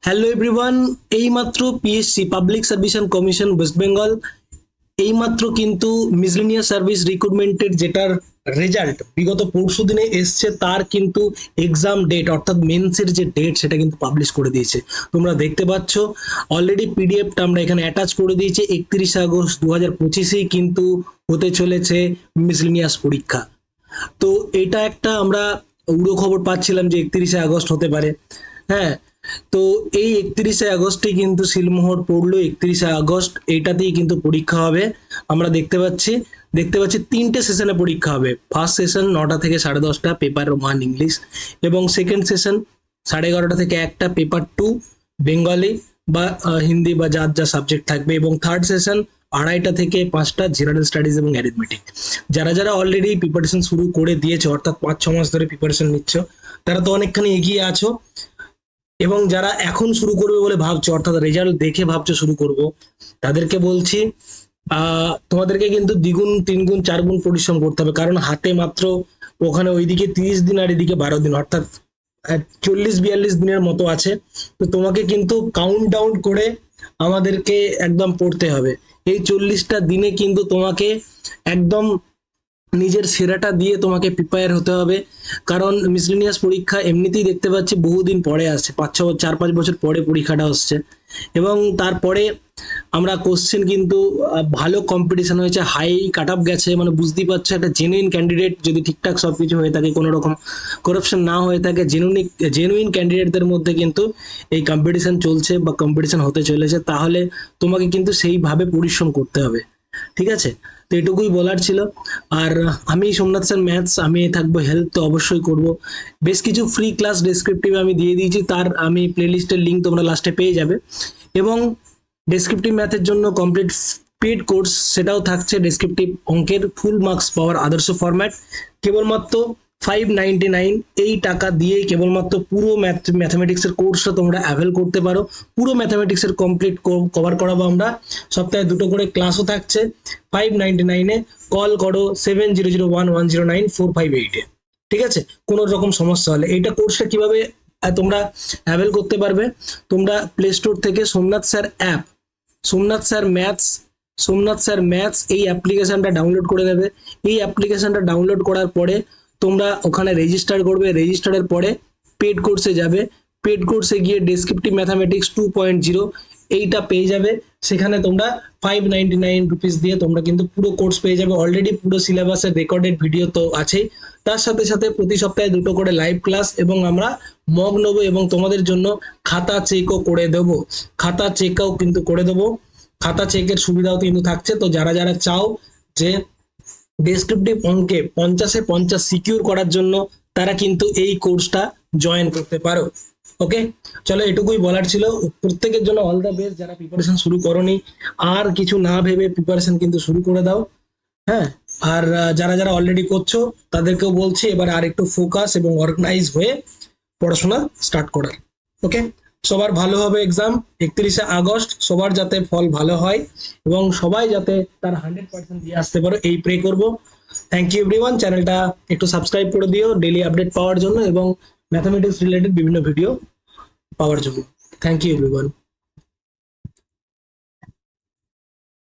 Hello everyone, এইমাত্র PSC public service commission West Bengal এইমাত্র কিন্তু মিসলেনিয়াস সার্ভিস রিক্রুটমেন্টের যেটার রেজাল্ট বিগত পরশু দিনে এসছে, তার কিন্তু এক্সাম ডেট অর্থাৎ মেন্সের যে ডেট সেটা কিন্তু পাবলিশ করে দিয়েছে। তোমরা দেখতে পাচ্ছ অলরেডি পিডিএফটা আমরা এখানে অ্যাটাচ করে দিয়েছি। 31 আগস্ট 2025 কিন্তু হতে চলেছে মিসলেনিয়াস পরীক্ষা। তো এটা একটা আমরা উড়ো খবর পাচ্ছিলাম যে 31 আগস্ট হতে পারে। হ্যাঁ, তো এই 31 আগস্টে কিন্তু সিলমোহর পড়লো। 31 আগস্ট এইটাতেই কিন্তু পরীক্ষা হবে। আমরা দেখতে পাচ্ছি তিনটে সেশনে পরীক্ষা হবে। ফার্স্ট সেশন 9টা থেকে 10:30 পেপার 1 ইংলিশ, এবং সেকেন্ড সেশন 11:30 থেকে 1টা পেপার 2 বেঙ্গলি বা হিন্দি বা যার যা সাবজেক্ট থাকবে, এবং থার্ড সেশন 2:30 থেকে 5টা জেনারেল স্টাডিজ এবং অ্যারিথমেটিক। যারা যারা অলরেডি প্রিপারেশন শুরু করে দিয়েছে অর্থাৎ 5-6 মাস ধরে প্রিপারেশন নিচ্ছ, তারা তো অনেকখানি এগিয়ে আছো, এবং যারা এখন শুরু করবে বলে ভাবছো অর্থাৎ রেজাল্ট দেখে ভাবছো শুরু করব, তাদেরকে বলছি তোমাদেরকে কিন্তু দ্বিগুণ 3 গুণ 4 গুণ পরিশ্রম করতে হবে। কারণ হাতে মাত্র ওখানে ওইদিকে 30 দিন আর এদিকে 12 দিন, অর্থাৎ 40-42 দিনের মতো আছে। তো তোমাকে কিন্তু কাউন্ট ডাউন করে আমাদেরকে একদম পড়তে হবে। এই 40টা দিনে কিন্তু তোমাকে একদম নিজের সেরাটা দিয়ে তোমাকে প্রিপেয়ার হতে হবে। কারণ মিসলেনিয়াস পরীক্ষা এমনিতেই দেখতে পাচ্ছি বহুদিন পরে আসছে, 4-5 বছর পরে পরীক্ষাটা হচ্ছে, এবং তারপরে আমরা কোশ্চেন কিন্তু ভালো কম্পিটিশন হয়েছে, হাই কাট অফ গেছে। মানে বুঝতেই পারছো, একটা জেনুইন ক্যান্ডিডেট যদি ঠিকঠাক সবকিছু হয়ে থাকে, কোনো রকম করাপশন না হয়ে থাকে, জেনুইন ক্যান্ডিডেটদের মধ্যে কিন্তু এই কম্পিটিশন চলছে বা কম্পিটিশন হতে চলেছে, তাহলে তোমাকে কিন্তু সেইভাবে পরিশ্রম করতে হবে। ঠিক আছে, তো এটুকুই বলার ছিল। আর আমি সোমনাথ স্যার ম্যাথস, আমি থাকবো হেল্প তো অবশ্যই করব। বেশ কিছু ফ্রি ক্লাস ডেসক্রিপটিভ আমি দিয়ে দিয়েছি, তার আমি প্লেলিস্টের লিঙ্ক তোমরা লাস্টে পেয়ে যাবে। এবং ডেসক্রিপটিভ ম্যাথের জন্য কমপ্লিট পেড কোর্স সেটাও থাকছে। ডেসক্রিপটিভ অঙ্কের ফুল মার্কস পাওয়ার আদর্শ ফরম্যাট কেবলমাত্র 599 এই টাকা দিয়ে কেবলমাত্র পুরো ম্যাথমেটিক্সের কোর্সটা তোমরা অ্যাভেল করতে পারো। পুরো ম্যাথমেটিক্সের কমপ্লিট কভার করাবো আমরা। সপ্তাহে 2টো করে ক্লাসও থাকছে। 599-এ কল করো 7001109458-এ। ঠিক আছে, কোনো রকম সমস্যা হলে এইটা কোর্সটা কিভাবে তোমরা অ্যাভেল করতে পারবে, তোমরা প্লে স্টোর থেকে Somnath sir app, Somnath sir maths এই অ্যাপ্লিকেশনটা ডাউনলোড করে নেবে। এই অ্যাপ্লিকেশনটা ডাউনলোড করার পরে তোমরা ওখানে রেজিস্টার করবে। রেজিস্টারের পরে পেড কোর্সে যাবে। পেড কোর্সে গিয়ে ডেসক্রিপটিভ ম্যাথামেটিক্স 2.0 এইটা পেয়ে যাবে। সেখানে তোমরা 599 রুপিস দিয়ে তোমরা কিন্তু পুরো কোর্স পেয়ে যাবে। অলরেডি পুরো সিলেবাসের রেকর্ডেড ভিডিও তো আছেই, তার সাথে সাথে প্রতি সপ্তাহে 2টো করে লাইভ ক্লাস, এবং আমরা মক নেবো, এবং তোমাদের জন্য খাতা চেকও করে দেবো। খাতা চেকের সুবিধাও কিন্তু থাকছে। তো যারা যারা চাও যে ডেসক্রিপটিভ অঙ্কে 50-এ 50 সিকিউর করার জন্য, তারা কিন্তু এই কোর্সটা জয়েন করতে পারো। ওকে, চলো এটুকুই বলার ছিল। প্রত্যেকের জন্য অল দ্য বেস্ট। যারা প্রিপারেশন শুরু করনি, আর কিছু না ভেবে প্রিপারেশন কিন্তু শুরু করে দাও। হ্যাঁ, আর যারা যারা অলরেডি করছো তাদেরকেও বলছি এবার আর একটু ফোকাস এবং অর্গানাইজ হয়ে পড়াশোনা স্টার্ট করার। ওকে, সবার ভালো হবে এক্সাম 31 আগস্ট, সবার যাতে ফল ভালো হয় এবং সবাই যাতে তার 100% দিয়ে আসতে পারো, এই প্রে করব। Thank you everyone. চ্যানেলটা একটু সাবস্ক্রাইব করে দিও ডেইলি আপডেট পাওয়ার জন্য এবং ম্যাথামেটিক্স রিলেটেড বিভিন্ন ভিডিও পাওয়ার জন্য। Thank you everyone.